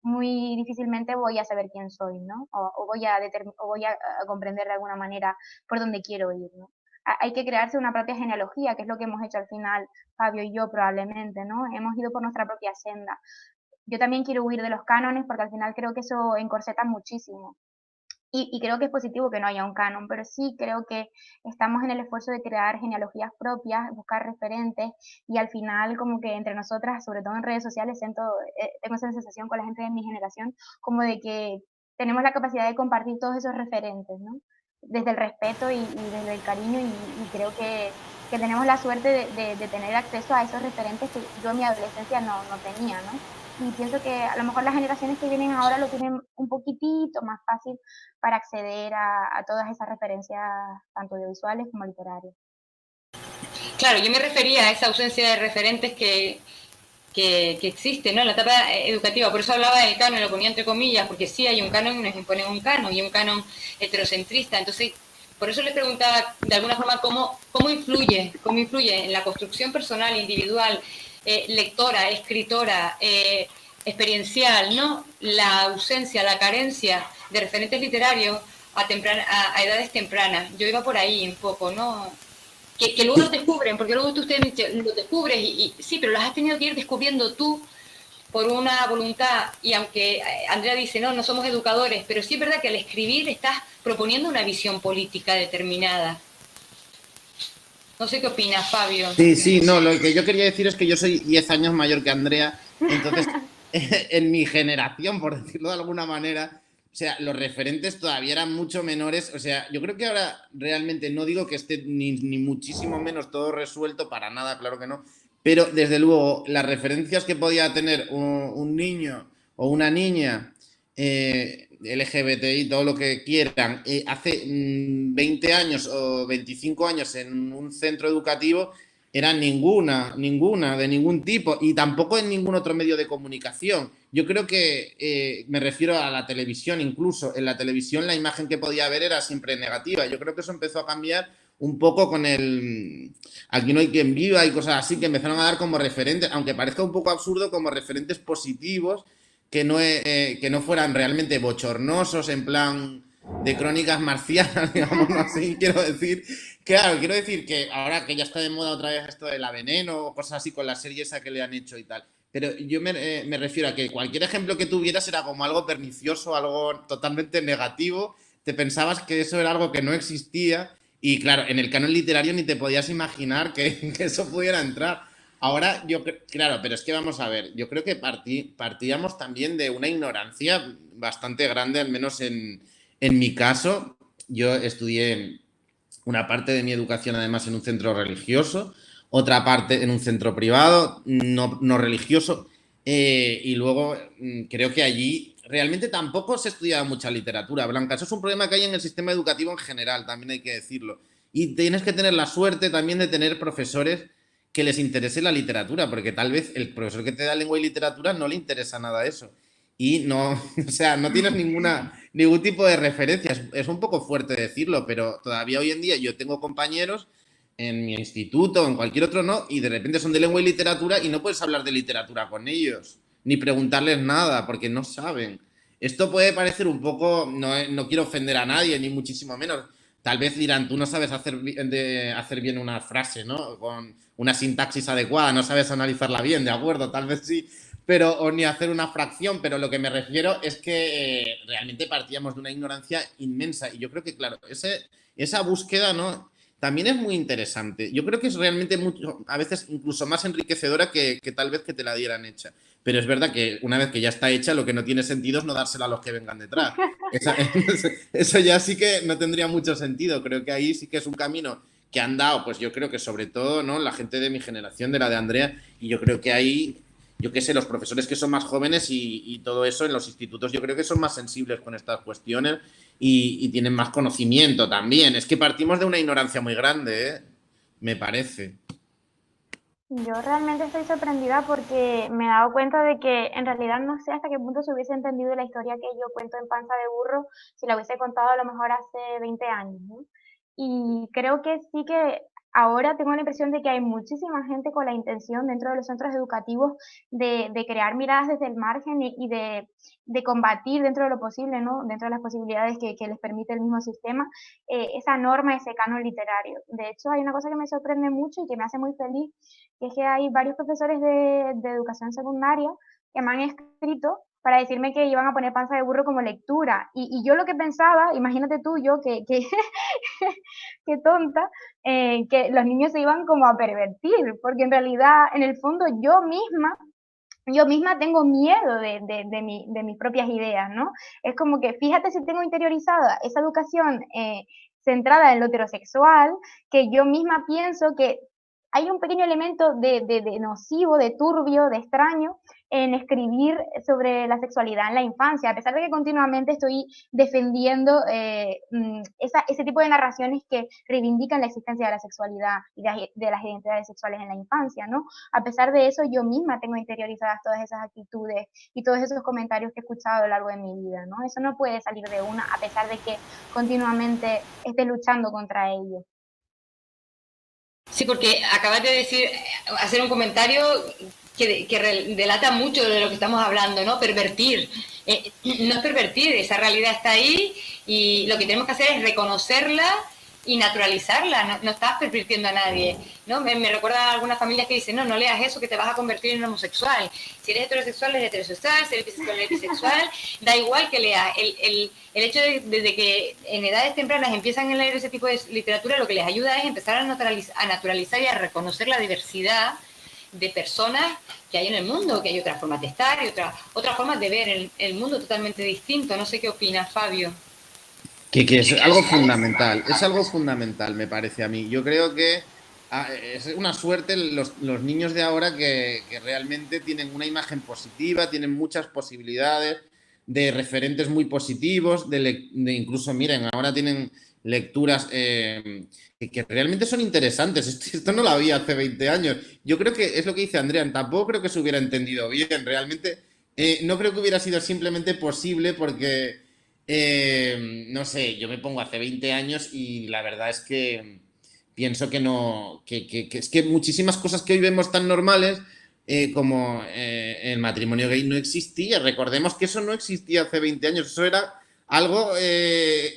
Speaker 2: muy difícilmente voy a saber quién soy, ¿no? O voy a comprender de alguna manera por dónde quiero ir, ¿no? Hay que crearse una propia genealogía, que es lo que hemos hecho al final, Fabio y yo probablemente, ¿no? Hemos ido por nuestra propia senda. Yo también quiero huir de los cánones porque al final creo que eso encorseta muchísimo. Y creo que es positivo que no haya un canon, pero sí creo que estamos en el esfuerzo de crear genealogías propias, buscar referentes y al final como que entre nosotras, sobre todo en redes sociales, tengo esa sensación con la gente de mi generación, como de que tenemos la capacidad de compartir todos esos referentes, ¿no? Desde el respeto y desde el cariño y creo que tenemos la suerte de tener acceso a esos referentes que yo en mi adolescencia no tenía, ¿no? Y pienso que a lo mejor las generaciones que vienen ahora lo tienen un poquitito más fácil para acceder a todas esas referencias, tanto audiovisuales como literarias.
Speaker 1: Claro, yo me refería a esa ausencia de referentes que existe, ¿no? En la etapa educativa, por eso hablaba del canon, lo ponía entre comillas, porque sí hay un canon y nos imponen un canon, y un canon heterocentrista. Entonces, por eso les preguntaba de alguna forma cómo influye en la construcción personal, individual, lectora, escritora, experiencial, ¿no? La ausencia, la carencia de referentes literarios a edades tempranas. Yo iba por ahí un poco, ¿no? Que luego los descubren, porque luego ustedes los descubres y sí, pero los has tenido que ir descubriendo tú por una voluntad. Y aunque Andrea dice, no somos educadores, pero sí es verdad que al escribir estás proponiendo una visión política determinada. No sé qué opinas, Fabio.
Speaker 3: Sí, no, lo que yo quería decir es que yo soy 10 años mayor que Andrea, entonces en mi generación, por decirlo de alguna manera, o sea, los referentes todavía eran mucho menores. O sea, yo creo que ahora realmente no digo que esté ni muchísimo menos todo resuelto, para nada, claro que no. Pero desde luego, las referencias que podía tener un niño o una niña LGBTI, todo lo que quieran, hace 20 años o 25 años en un centro educativo, era ninguna, de ningún tipo, y tampoco en ningún otro medio de comunicación. Yo creo que me refiero a la televisión, incluso en la televisión la imagen que podía haber era siempre negativa. Yo creo que eso empezó a cambiar un poco con el Aquí no hay quien viva y cosas así, que empezaron a dar como referentes, aunque parezca un poco absurdo, como referentes positivos que no fueran realmente bochornosos, en plan de crónicas marcianas, digamos así, quiero decir. Claro, quiero decir que ahora que ya está de moda otra vez esto de la Veneno o cosas así con la serie esa que le han hecho y tal. Pero yo me refiero a que cualquier ejemplo que tuvieras era como algo pernicioso, algo totalmente negativo. Te pensabas que eso era algo que no existía y claro, en el canon literario ni te podías imaginar que eso pudiera entrar. Ahora, claro, pero es que vamos a ver, yo creo que partíamos también de una ignorancia bastante grande, al menos en mi caso. Yo estudié una parte de mi educación además en un centro religioso, otra parte en un centro privado, no religioso, y luego creo que allí realmente tampoco se estudiaba mucha literatura, Blanca. Eso es un problema que hay en el sistema educativo en general, también hay que decirlo. Y tienes que tener la suerte también de tener profesores que les interese la literatura, porque tal vez el profesor que te da lengua y literatura no le interesa nada eso. Y no, o sea, no tienes ningún tipo de referencia. Es un poco fuerte decirlo, pero todavía hoy en día yo tengo compañeros en mi instituto o en cualquier otro, ¿no? Y de repente son de lengua y literatura y no puedes hablar de literatura con ellos, ni preguntarles nada, porque no saben. Esto puede parecer un poco, no quiero ofender a nadie, ni muchísimo menos, tal vez dirán, tú no sabes hacer bien una frase, ¿no? Con una sintaxis adecuada, no sabes analizarla bien, de acuerdo, tal vez sí, pero o ni hacer una fracción, pero lo que me refiero es que realmente partíamos de una ignorancia inmensa y yo creo que, claro, esa búsqueda, ¿no? También es muy interesante. Yo creo que es realmente mucho, a veces incluso más enriquecedora que tal vez que te la dieran hecha. Pero es verdad que una vez que ya está hecha, lo que no tiene sentido es no dársela a los que vengan detrás. Eso ya sí que no tendría mucho sentido. Creo que ahí sí que es un camino que han dado, pues yo creo que sobre todo, ¿no? La gente de mi generación, de la de Andrea, y yo creo que ahí, yo qué sé, los profesores que son más jóvenes y todo eso en los institutos, yo creo que son más sensibles con estas cuestiones y tienen más conocimiento también. Es que partimos de una ignorancia muy grande, ¿eh? Me parece.
Speaker 2: Yo realmente estoy sorprendida porque me he dado cuenta de que en realidad no sé hasta qué punto se hubiese entendido la historia que yo cuento en Panza de Burro si la hubiese contado a lo mejor hace 20 años, ¿no? Y creo que sí que ahora tengo la impresión de que hay muchísima gente con la intención dentro de los centros educativos de crear miradas desde el margen y de combatir dentro de lo posible, ¿no? Dentro de las posibilidades que les permite el mismo sistema, esa norma, ese canon literario. De hecho, hay una cosa que me sorprende mucho y que me hace muy feliz, que es que hay varios profesores de educación secundaria que me han escrito para decirme que iban a poner Panza de Burro como lectura. Y yo lo que pensaba, imagínate tú, yo que qué tonta, que los niños se iban como a pervertir, porque en realidad, en el fondo, yo misma tengo miedo de mis propias ideas, ¿no? Es como que fíjate si tengo interiorizada esa educación centrada en lo heterosexual, que yo misma pienso que hay un pequeño elemento de nocivo, de turbio, de extraño en escribir sobre la sexualidad en la infancia, a pesar de que continuamente estoy defendiendo ese tipo de narraciones que reivindican la existencia de la sexualidad y de las identidades sexuales en la infancia, ¿no? A pesar de eso, yo misma tengo interiorizadas todas esas actitudes y todos esos comentarios que he escuchado a lo largo de mi vida, ¿no? Eso no puede salir de una, a pesar de que continuamente esté luchando contra ello.
Speaker 1: Sí, porque acabas de decir, hacer un comentario que delata mucho de lo que estamos hablando, ¿no? Pervertir. No es pervertir, esa realidad está ahí y lo que tenemos que hacer es reconocerla y naturalizarla. No estás pervirtiendo a nadie, ¿no? Me recuerda a algunas familias que dicen, no leas eso que te vas a convertir en homosexual. Si eres heterosexual, eres heterosexual. Si eres bisexual, eres bisexual. Da igual que leas. El hecho de que en edades tempranas empiezan a leer ese tipo de literatura, lo que les ayuda es empezar a naturalizar y a reconocer la diversidad de personas que hay en el mundo, que hay otras formas de estar y otras formas de ver el mundo totalmente distinto. No sé qué opinas, Fabio.
Speaker 3: Que es algo fundamental, me parece a mí. Yo creo que es una suerte los niños de ahora que realmente tienen una imagen positiva, tienen muchas posibilidades de referentes muy positivos, de incluso, miren, ahora tienen lecturas que realmente son interesantes. Esto no lo había hace 20 años. Yo creo que es lo que dice Andrea, tampoco creo que se hubiera entendido bien. Realmente no creo que hubiera sido simplemente posible porque no sé, yo me pongo hace 20 años y la verdad es que pienso que no, que es que muchísimas cosas que hoy vemos tan normales como el matrimonio gay no existía. Recordemos que eso no existía hace 20 años, eso era algo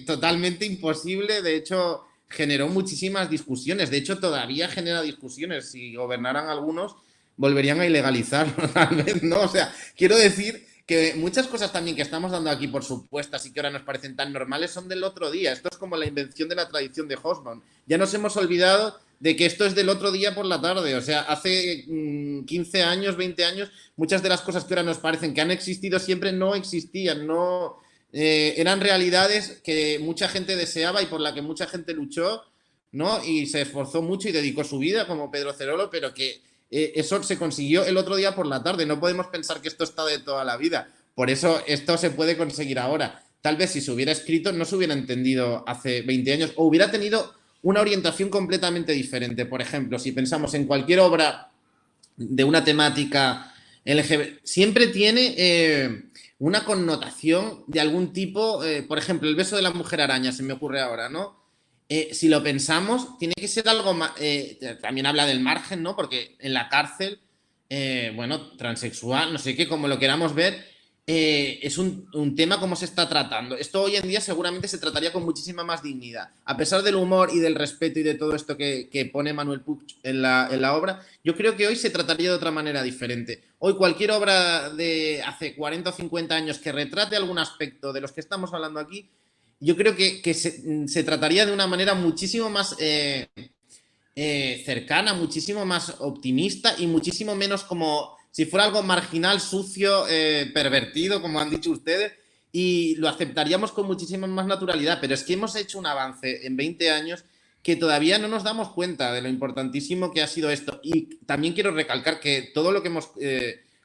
Speaker 3: totalmente imposible, de hecho generó muchísimas discusiones, de hecho todavía genera discusiones, si gobernaran algunos volverían a ilegalizarlo tal vez, ¿no? O sea, quiero decir que muchas cosas también que estamos dando aquí por supuestas y que ahora nos parecen tan normales son del otro día. Esto es como la invención de la tradición de Hobsbawm. Ya nos hemos olvidado de que esto es del otro día por la tarde. O sea, hace 15 años, 20 años, muchas de las cosas que ahora nos parecen que han existido siempre no existían, no eran realidades que mucha gente deseaba y por la que mucha gente luchó, ¿no? Y se esforzó mucho y dedicó su vida, como Pedro Cerolo, pero que eso se consiguió el otro día por la tarde. No podemos pensar que esto está de toda la vida. Por eso esto se puede conseguir ahora. Tal vez si se hubiera escrito no se hubiera entendido hace 20 años o hubiera tenido una orientación completamente diferente. Por ejemplo, si pensamos en cualquier obra de una temática LGBT, siempre tiene una connotación de algún tipo. Por ejemplo, el beso de la mujer araña se me ocurre ahora, ¿no? Si lo pensamos, tiene que ser algo más. También habla del margen, ¿no? Porque en la cárcel, bueno, transexual, no sé qué, como lo queramos ver, es un tema como se está tratando. Esto hoy en día seguramente se trataría con muchísima más dignidad. A pesar del humor y del respeto y de todo esto que pone Manuel Puig en la obra, yo creo que hoy se trataría de otra manera diferente. Hoy cualquier obra de hace 40 o 50 años que retrate algún aspecto de los que estamos hablando aquí, yo creo que se trataría de una manera muchísimo más cercana, muchísimo más optimista y muchísimo menos como si fuera algo marginal, sucio, pervertido, como han dicho ustedes, y lo aceptaríamos con muchísima más naturalidad. Pero es que hemos hecho un avance en 20 años que todavía no nos damos cuenta de lo importantísimo que ha sido esto. Y también quiero recalcar que todo lo que hemos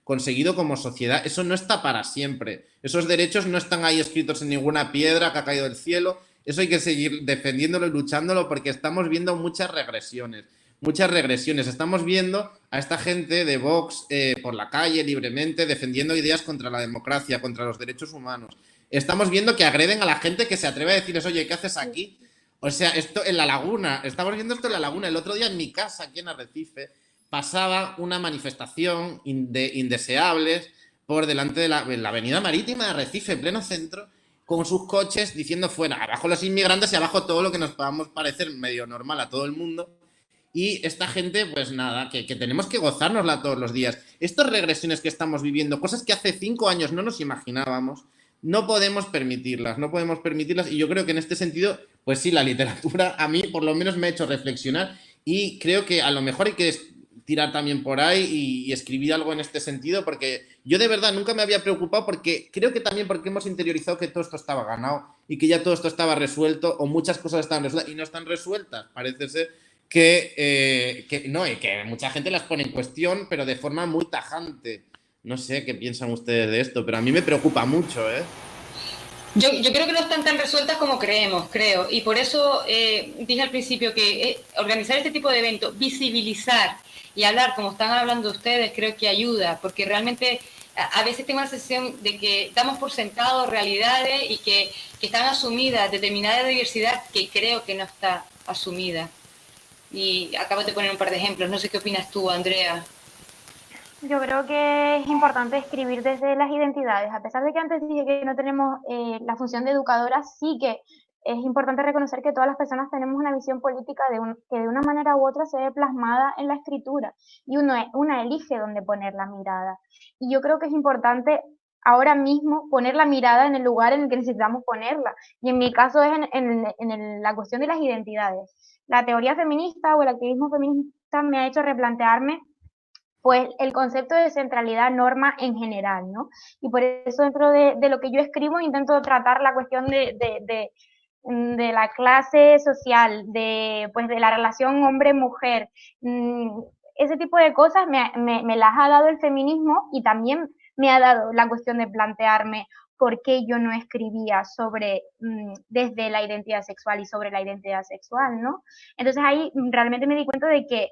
Speaker 3: conseguido como sociedad, eso no está para siempre. Esos derechos no están ahí escritos en ninguna piedra que ha caído del cielo. Eso hay que seguir defendiéndolo y luchándolo porque estamos viendo muchas regresiones. Muchas regresiones. Estamos viendo a esta gente de Vox por la calle libremente defendiendo ideas contra la democracia, contra los derechos humanos. Estamos viendo que agreden a la gente que se atreve a decirles, oye, ¿qué haces aquí? O sea, esto en La Laguna, estamos viendo esto en La Laguna. El otro día en mi casa, aquí en Arrecife, pasaba una manifestación de indeseables por delante de la avenida marítima de Arrecife, en pleno centro, con sus coches diciendo fuera, abajo los inmigrantes y abajo todo lo que nos podamos parecer medio normal a todo el mundo. Y esta gente, pues nada, que tenemos que gozárnosla todos los días. Estas regresiones que estamos viviendo, cosas que hace 5 años no nos imaginábamos, no podemos permitirlas, no podemos permitirlas. Y yo creo que en este sentido, pues sí, la literatura a mí por lo menos me ha hecho reflexionar y creo que a lo mejor hay que tirar también por ahí y escribir algo en este sentido, porque yo de verdad nunca me había preocupado, porque creo que también porque hemos interiorizado que todo esto estaba ganado y que ya todo esto estaba resuelto o muchas cosas estaban resueltas y no están resueltas. Parece ser que no, y que mucha gente las pone en cuestión, pero de forma muy tajante. No sé qué piensan ustedes de esto, pero a mí me preocupa mucho, ¿eh?
Speaker 1: Yo creo que no están tan resueltas como creemos, creo. Y por eso dije al principio que organizar este tipo de eventos, visibilizar y hablar como están hablando ustedes, creo que ayuda, porque realmente a veces tengo la sensación de que damos por sentado realidades y que están asumidas determinada diversidad que creo que no está asumida. Y acabo de poner un par de ejemplos. No sé qué opinas tú, Andrea.
Speaker 2: Yo creo que es importante escribir desde las identidades. A pesar de que antes dije que no tenemos la función de educadora, sí que es importante reconocer que todas las personas tenemos una visión política que de una manera u otra se ve plasmada en la escritura y una elige dónde poner la mirada. Y yo creo que es importante ahora mismo poner la mirada en el lugar en el que necesitamos ponerla. Y en mi caso es en la cuestión de las identidades. La teoría feminista o el activismo feminista me ha hecho replantearme pues el concepto de centralidad norma en general, ¿no? Y por eso dentro de lo que yo escribo intento tratar la cuestión de la clase social, pues de la relación hombre-mujer. Ese tipo de cosas me las ha dado el feminismo y también me ha dado la cuestión de plantearme por qué yo no escribía sobre desde la identidad sexual y sobre la identidad sexual, ¿no? Entonces ahí realmente me di cuenta de que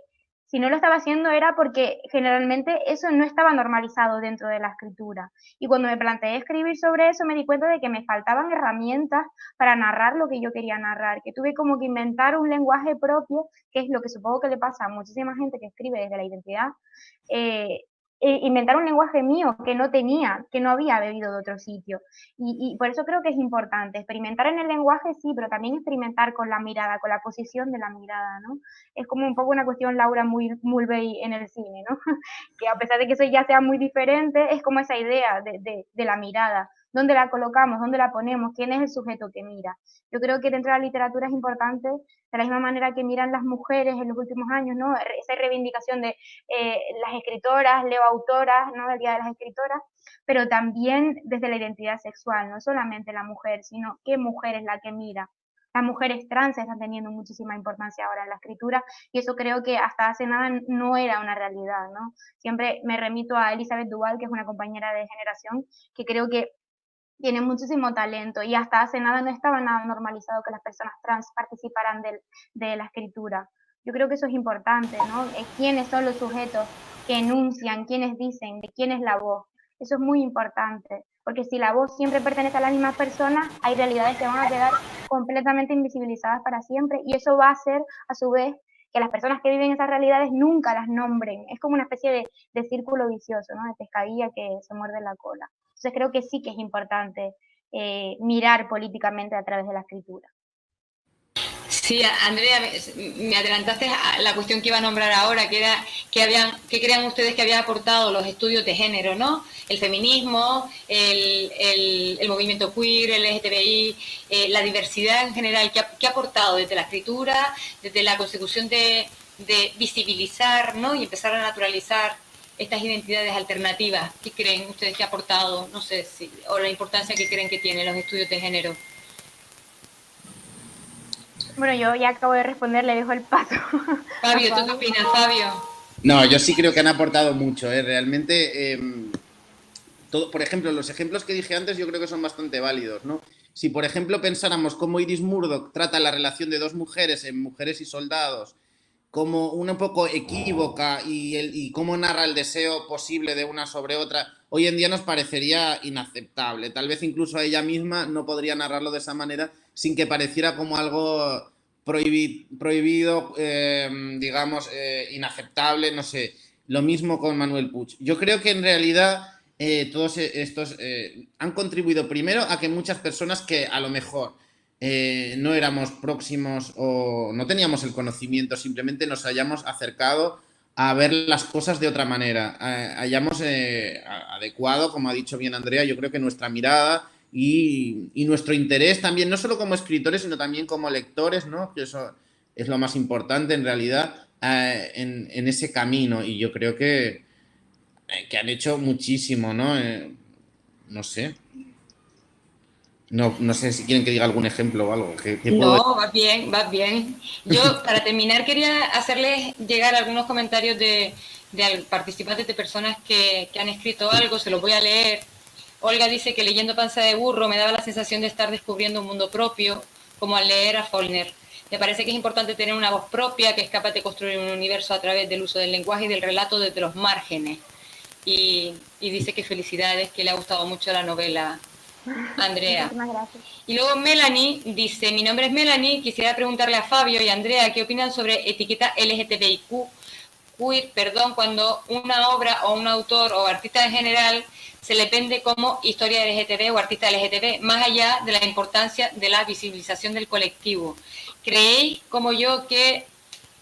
Speaker 2: si no lo estaba haciendo era porque generalmente eso no estaba normalizado dentro de la escritura. Y cuando me planteé escribir sobre eso me di cuenta de que me faltaban herramientas para narrar lo que yo quería narrar, que tuve como que inventar un lenguaje propio, que es lo que supongo que le pasa a muchísima gente que escribe desde la identidad, eh, inventar un lenguaje mío que no tenía, que no había bebido de otro sitio. Y por eso creo que es importante experimentar en el lenguaje, sí, pero también experimentar con la mirada, con la posición de la mirada, ¿no? Es como un poco una cuestión Laura Mulvey en el cine, ¿no? Que a pesar de que eso ya sea muy diferente, es como esa idea de la mirada. ¿Dónde la colocamos? ¿Dónde la ponemos? ¿Quién es el sujeto que mira? Yo creo que dentro de la literatura es importante, de la misma manera que miran las mujeres en los últimos años, ¿no? Esa reivindicación de las escritoras, leo autoras, ¿no? Del Día de las Escritoras, pero también desde la identidad sexual, no solamente la mujer, sino qué mujer es la que mira. Las mujeres trans están teniendo muchísima importancia ahora en la escritura y eso creo que hasta hace nada no era una realidad, ¿no? Siempre me remito a Elizabeth Duval, que es una compañera de generación, que creo que tiene muchísimo talento y hasta hace nada no estaba nada normalizado que las personas trans participaran de la escritura. Yo creo que eso es importante, ¿no? ¿Quiénes son los sujetos que enuncian, quiénes dicen, de quién es la voz? Eso es muy importante, porque si la voz siempre pertenece a la misma persona, hay realidades que van a quedar completamente invisibilizadas para siempre y eso va a hacer, a su vez, que las personas que viven esas realidades nunca las nombren. Es como una especie de círculo vicioso, ¿no? De pescadilla que se muerde la cola. Entonces creo que sí que es importante mirar políticamente a través de la escritura.
Speaker 1: Sí, Andrea, me adelantaste a la cuestión que iba a nombrar ahora, que era qué crean ustedes que había aportado los estudios de género, ¿no? El feminismo, el movimiento queer, el LGTBI, la diversidad en general, ¿qué ha aportado desde la escritura, desde la consecución de visibilizar, ¿no? Y empezar a naturalizar estas identidades alternativas? ¿Qué creen ustedes que ha aportado? No sé si, o la importancia que creen que tienen los estudios de género.
Speaker 2: Bueno, yo ya acabo de responder, le dejo el paso.
Speaker 1: Fabio, ¿tú qué opinas, Fabio?
Speaker 3: No, yo sí creo que han aportado mucho, ¿eh? Realmente, todo, por ejemplo, los ejemplos que dije antes yo creo que son bastante válidos, ¿no? Si, por ejemplo, pensáramos cómo Iris Murdoch trata la relación de dos mujeres en Mujeres y Soldados, como una un poco equívoca y cómo narra el deseo posible de una sobre otra, hoy en día nos parecería inaceptable. Tal vez incluso a ella misma no podría narrarlo de esa manera sin que pareciera como algo prohibido, digamos, inaceptable, no sé. Lo mismo con Manuel Puig. Yo creo que en realidad todos estos han contribuido primero a que muchas personas que a lo mejor no éramos próximos o no teníamos el conocimiento, simplemente nos hayamos acercado a ver las cosas de otra manera, hayamos adecuado, como ha dicho bien Andrea, yo creo que nuestra mirada y nuestro interés también, no solo como escritores, sino también como lectores, ¿no? Que eso es lo más importante en realidad en ese camino, y yo creo que han hecho muchísimo, ¿no? No sé. No sé si quieren que diga algún ejemplo o algo. ¿Qué puedo decir?
Speaker 1: No, vas bien, vas bien. Yo, para terminar, quería hacerles llegar algunos comentarios de participantes, de personas que han escrito algo, se los voy a leer. Olga dice que leyendo Panza de Burro me daba la sensación de estar descubriendo un mundo propio, como al leer a Faulkner. Me parece que es importante tener una voz propia que es capaz de construir un universo a través del uso del lenguaje y del relato desde los márgenes. Y dice que felicidades, que le ha gustado mucho la novela, Andrea.
Speaker 2: Muchísimas gracias.
Speaker 1: Y luego Melanie dice, mi nombre es Melanie, quisiera preguntarle a Fabio y a Andrea qué opinan sobre etiqueta LGTBIQ, queer, perdón, cuando una obra o un autor o artista en general se le vende como historia LGTB o artista LGTB, más allá de la importancia de la visibilización del colectivo. ¿Creéis, como yo, que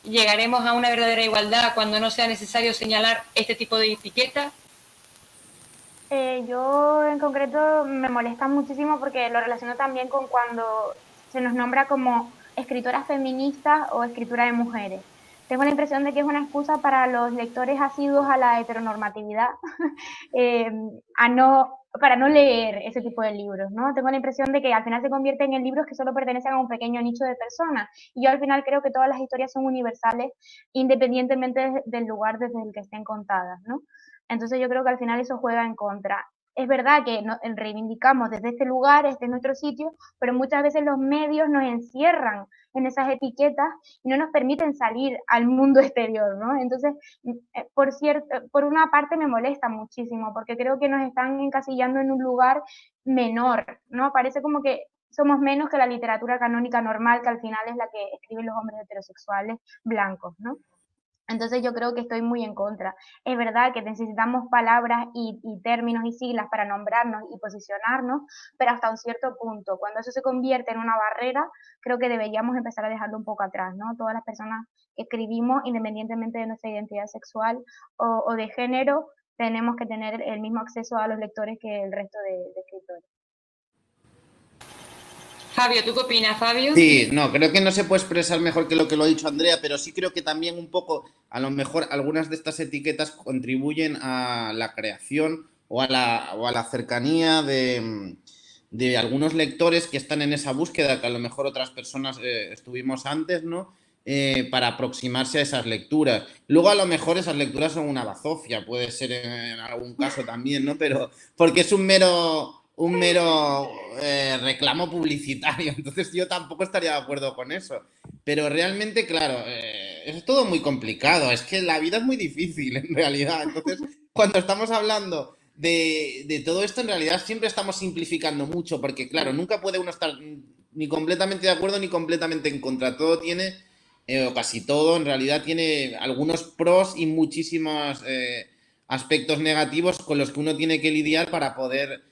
Speaker 1: llegaremos a una verdadera igualdad cuando no sea necesario señalar este tipo de etiquetas?
Speaker 2: Yo en concreto me molesta muchísimo porque lo relaciono también con cuando se nos nombra como escritoras feministas o escritura de mujeres. Tengo la impresión de que es una excusa para los lectores asiduos a la heteronormatividad, eh, para no leer ese tipo de libros, ¿no? Tengo la impresión de que al final se convierten en libros que solo pertenecen a un pequeño nicho de personas. Y yo al final creo que todas las historias son universales independientemente del lugar desde el que estén contadas, ¿no? Entonces yo creo que al final eso juega en contra. Es verdad que reivindicamos desde este lugar, este es nuestro sitio, pero muchas veces los medios nos encierran en esas etiquetas y no nos permiten salir al mundo exterior, ¿no? Entonces, por una parte me molesta muchísimo, porque creo que nos están encasillando en un lugar menor, ¿no? Parece como que somos menos que la literatura canónica normal, que al final es la que escriben los hombres heterosexuales blancos, ¿no? Entonces yo creo que estoy muy en contra. Es verdad que necesitamos palabras y términos y siglas para nombrarnos y posicionarnos, pero hasta un cierto punto. Cuando eso se convierte en una barrera, creo que deberíamos empezar a dejarlo un poco atrás, ¿no? Todas las personas que escribimos, independientemente de nuestra identidad sexual o de género, tenemos que tener el mismo acceso a los lectores que el resto de escritores.
Speaker 1: Fabio, ¿tú qué opinas, Fabio?
Speaker 3: Sí, no, creo que no se puede expresar mejor que lo que lo ha dicho Andrea, pero sí creo que también un poco, a lo mejor, algunas de estas etiquetas contribuyen a la creación o a la cercanía de algunos lectores que están en esa búsqueda, que a lo mejor otras personas estuvimos antes, ¿no? Para aproximarse a esas lecturas. Luego, a lo mejor, esas lecturas son una bazofia, puede ser en algún caso también, ¿no? Pero porque es un mero reclamo publicitario, entonces yo tampoco estaría de acuerdo con eso. Pero realmente, claro, es todo muy complicado, es que la vida es muy difícil en realidad. Entonces, cuando estamos hablando de todo esto, en realidad siempre estamos simplificando mucho, porque claro, nunca puede uno estar ni completamente de acuerdo ni completamente en contra. Todo tiene, o casi todo, en realidad tiene algunos pros y muchísimos aspectos negativos con los que uno tiene que lidiar para poder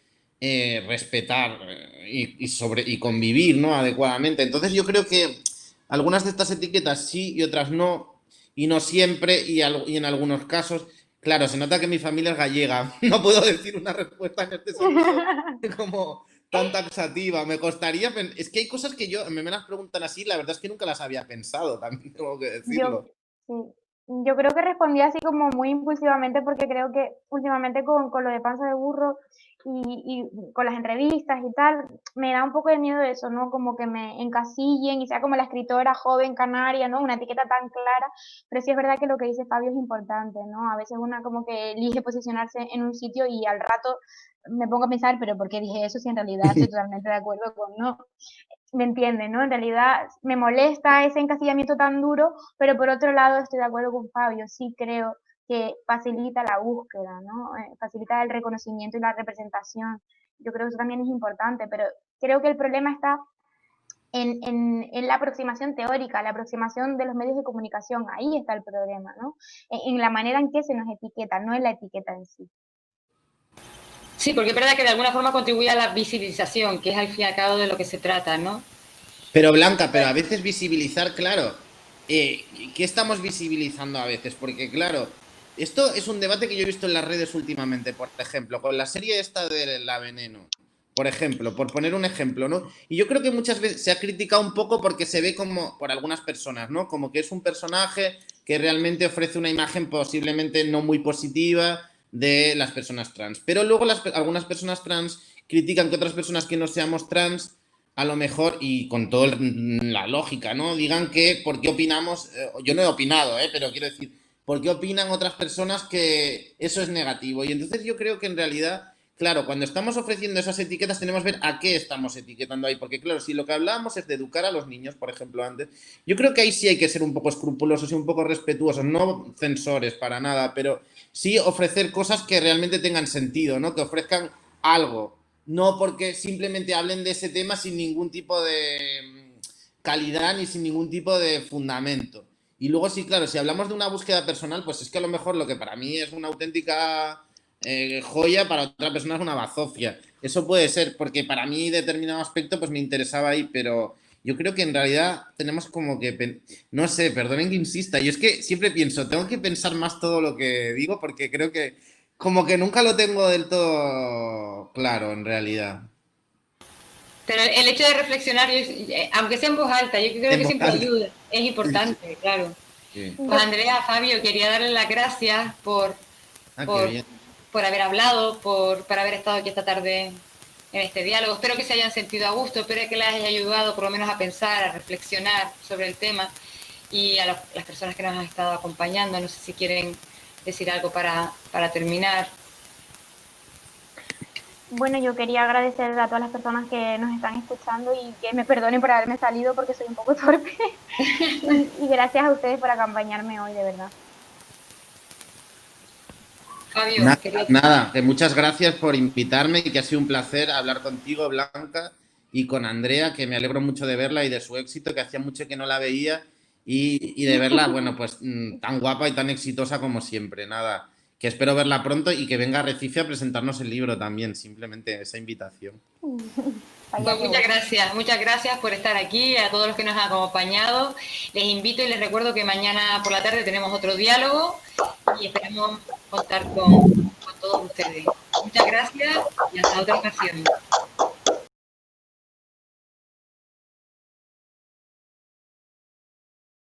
Speaker 3: respetar y convivir, ¿no? Adecuadamente. Entonces yo creo que algunas de estas etiquetas sí y otras no, y no siempre, y en algunos casos, claro, se nota que mi familia es gallega. No puedo decir una respuesta en este sentido como tan taxativa. Me costaría, es que hay cosas que me las preguntan así, la verdad es que nunca las había pensado, también tengo que
Speaker 2: Yo,
Speaker 3: decirlo.
Speaker 2: sí. Yo creo que respondí así como muy impulsivamente porque creo que últimamente con lo de panza de burro y con las entrevistas y tal, me da un poco de miedo eso, ¿no? Como que me encasillen y sea como la escritora joven canaria, ¿no? Una etiqueta tan clara, pero sí es verdad que lo que dice Fabio es importante, ¿no? A veces una como que elige posicionarse en un sitio y al rato me pongo a pensar, pero ¿por qué dije eso si en realidad estoy totalmente de acuerdo con no? ¿Me entienden, no? En realidad me molesta ese encasillamiento tan duro, pero por otro lado estoy de acuerdo con Fabio, sí creo que facilita la búsqueda, ¿no? Facilita el reconocimiento y la representación. Yo creo que eso también es importante, pero creo que el problema está en la aproximación teórica, la aproximación de los medios de comunicación, ahí está el problema, ¿no? En la manera en que se nos etiqueta, no en la etiqueta en sí.
Speaker 1: Sí, porque es verdad que de alguna forma contribuye a la visibilización, que es al fin y al cabo de lo que se trata, ¿no?
Speaker 3: Pero Blanca, pero a veces visibilizar, claro, ¿qué estamos visibilizando a veces? Porque claro, esto es un debate que yo he visto en las redes últimamente, por ejemplo, con la serie esta de La Veneno, por ejemplo, por poner un ejemplo, ¿no? Y yo creo que muchas veces se ha criticado un poco porque se ve como, por algunas personas, ¿no? Como que es un personaje que realmente ofrece una imagen posiblemente no muy positiva de las personas trans. Pero luego algunas personas trans critican que otras personas que no seamos trans a lo mejor, y con toda la lógica, ¿no? Digan que, ¿por qué opinamos? Yo no he opinado, pero quiero decir, ¿por qué opinan otras personas que eso es negativo? Y entonces yo creo que en realidad, claro, cuando estamos ofreciendo esas etiquetas tenemos que ver a qué estamos etiquetando ahí, porque claro, si lo que hablábamos es de educar a los niños, por ejemplo, antes, yo creo que ahí sí hay que ser un poco escrupulosos y un poco respetuosos, no censores para nada, pero sí ofrecer cosas que realmente tengan sentido, ¿no? Que ofrezcan algo, no porque simplemente hablen de ese tema sin ningún tipo de calidad ni sin ningún tipo de fundamento. Y luego sí, claro, si hablamos de una búsqueda personal, pues es que a lo mejor lo que para mí es una auténtica joya, para otra persona es una bazofia. Eso puede ser, porque para mí determinado aspecto pues me interesaba ahí, pero yo creo que en realidad tenemos como que, no sé, perdonen que insista, yo es que siempre pienso, tengo que pensar más todo lo que digo porque creo que como que nunca lo tengo del todo claro, en realidad.
Speaker 1: Pero el hecho de reflexionar, aunque sea en voz alta, yo creo
Speaker 3: En
Speaker 1: que
Speaker 3: voz
Speaker 1: siempre
Speaker 3: alta.
Speaker 1: ayuda, es
Speaker 3: Sí, sí,
Speaker 1: importante, claro.
Speaker 3: sí.
Speaker 1: Pues Andrea, Fabio, quería darle las gracias
Speaker 3: Ah, qué
Speaker 1: por,
Speaker 3: bien.
Speaker 1: por haber hablado, por haber estado aquí esta tarde en este diálogo. Espero que se hayan sentido a gusto, espero que les haya ayudado por lo menos a pensar, a reflexionar sobre el tema, y a las personas que nos han estado acompañando. No sé si quieren decir algo para terminar.
Speaker 2: Bueno, yo quería agradecer a todas las personas que nos están escuchando y que me perdonen por haberme salido porque soy un poco torpe. Y gracias a ustedes por acompañarme hoy, de verdad.
Speaker 1: Fabio,
Speaker 3: Nada,
Speaker 1: quería...
Speaker 3: nada, que muchas gracias por invitarme y que ha sido un placer hablar contigo, Blanca, y con Andrea, que me alegro mucho de verla y de su éxito, que hacía mucho que no la veía, y de verla, bueno, pues tan guapa y tan exitosa como siempre. Nada, que espero verla pronto y que venga a Recife a presentarnos el libro también, simplemente esa invitación.
Speaker 1: Pues muchas gracias por estar aquí, a todos los que nos han acompañado. Les invito y les recuerdo que mañana por la tarde tenemos otro diálogo y esperamos contar con todos ustedes. Muchas gracias y hasta otra ocasión.